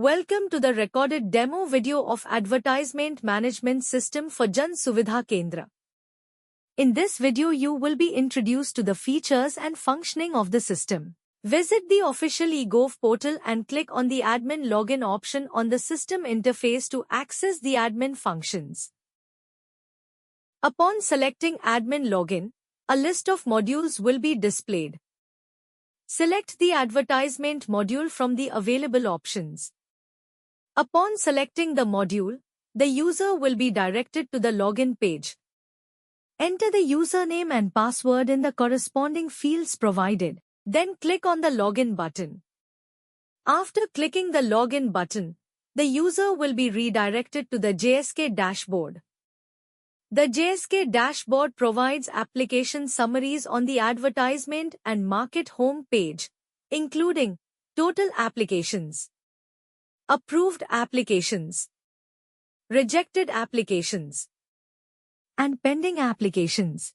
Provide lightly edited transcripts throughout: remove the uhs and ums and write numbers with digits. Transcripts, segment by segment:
Welcome to the recorded demo video of Advertisement Management System for Jan Suvidha Kendra. In this video you will be introduced to the features and functioning of the system. Visit the official eGov portal and click on the admin login option on the system interface to access the admin functions. Upon selecting admin login, a list of modules will be displayed. Select the advertisement module from the available options. Upon selecting the module, the user will be directed to the login page. Enter the username and password in the corresponding fields provided, then click on the login button. After clicking the login button, the user will be redirected to the JSK dashboard. The JSK dashboard provides application summaries on the advertisement and market home page, including total applications, approved applications, rejected applications, and pending applications.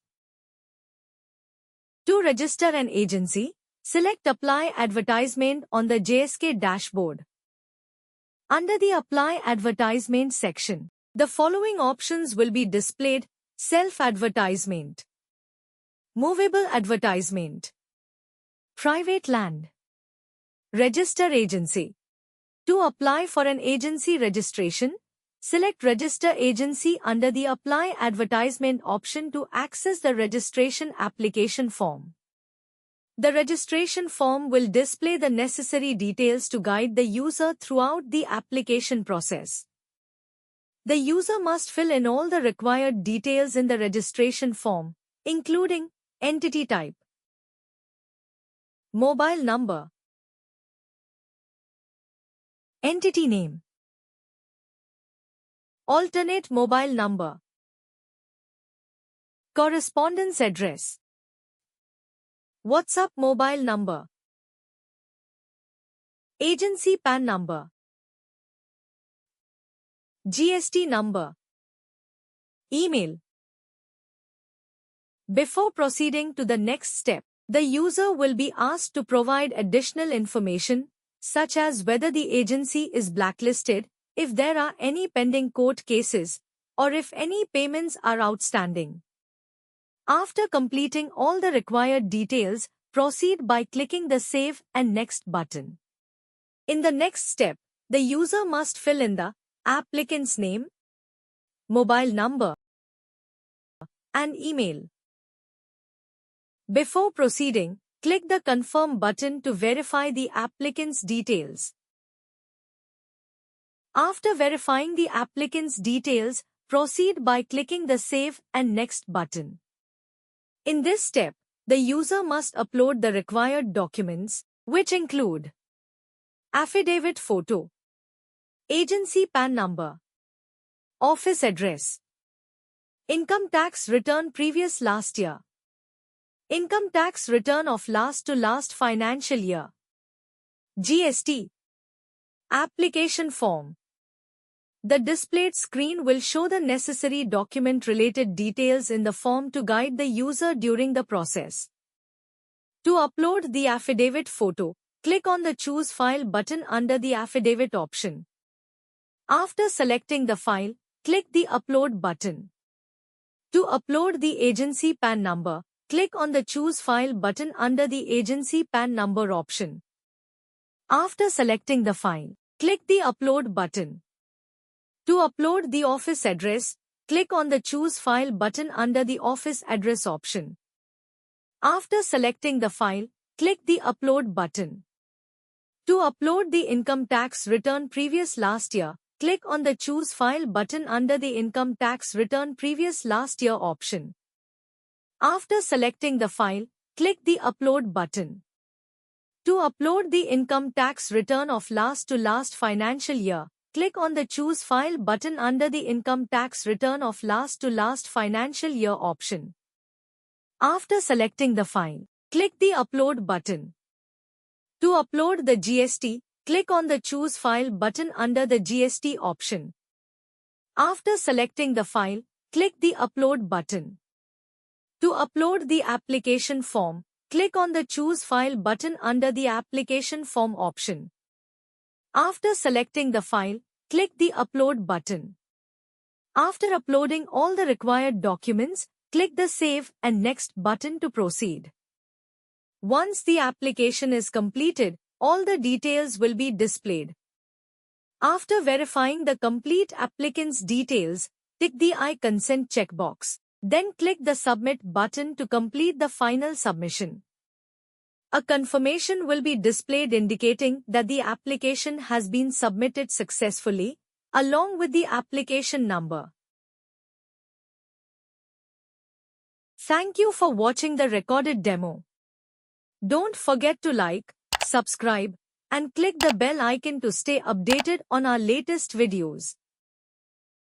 To register an agency, select Apply Advertisement on the JSK dashboard. Under the Apply Advertisement section, the following options will be displayed: Self-advertisement, Movable advertisement, Private land, Register agency. To apply for an agency registration, select Register Agency under the Apply Advertisement option to access the registration application form. The registration form will display the necessary details to guide the user throughout the application process. The user must fill in all the required details in the registration form, including entity type, mobile number, entity name, alternate mobile number, correspondence address, WhatsApp mobile number, agency PAN number, GST number, email. Before proceeding to the next step, the user will be asked to provide additional information, such as whether the agency is blacklisted, if there are any pending court cases, or if any payments are outstanding. After completing all the required details, proceed by clicking the Save and Next button. In the next step, the user must fill in the applicant's name, mobile number, and email. Before proceeding, click the Confirm button to verify the applicant's details. After verifying the applicant's details, proceed by clicking the Save and Next button. In this step, the user must upload the required documents, which include affidavit photo, agency PAN number, office address, income tax return previous last year, income tax return of last to last financial year, GST, application form. The displayed screen will show the necessary document-related details in the form to guide the user during the process. To upload the affidavit photo, click on the Choose File button under the Affidavit option. After selecting the file, click the Upload button. To upload the agency PAN number, click on the Choose File button under the Agency PAN number option. After selecting the file, click the Upload button. To upload the office address, click on the Choose File button under the Office address option. After selecting the file, click the Upload button. To upload the income tax return previous last year, click on the Choose File button under the Income tax return previous last year option. After selecting the file, click the Upload button. To upload the income tax return of last to last financial year, click on the Choose File button under the Income tax return of last to last financial year option. After selecting the file, click the Upload button. To upload the GST, click on the Choose File button under the GST option. After selecting the file, click the Upload button. To upload the application form, click on the Choose File button under the Application Form option. After selecting the file, click the Upload button. After uploading all the required documents, click the Save and Next button to proceed. Once the application is completed, all the details will be displayed. After verifying the complete applicant's details, tick the I consent checkbox. Then click the Submit button to complete the final submission. A confirmation will be displayed indicating that the application has been submitted successfully, along with the application number. Thank you for watching the recorded demo. Don't forget to like, subscribe, and click the bell icon to stay updated on our latest videos.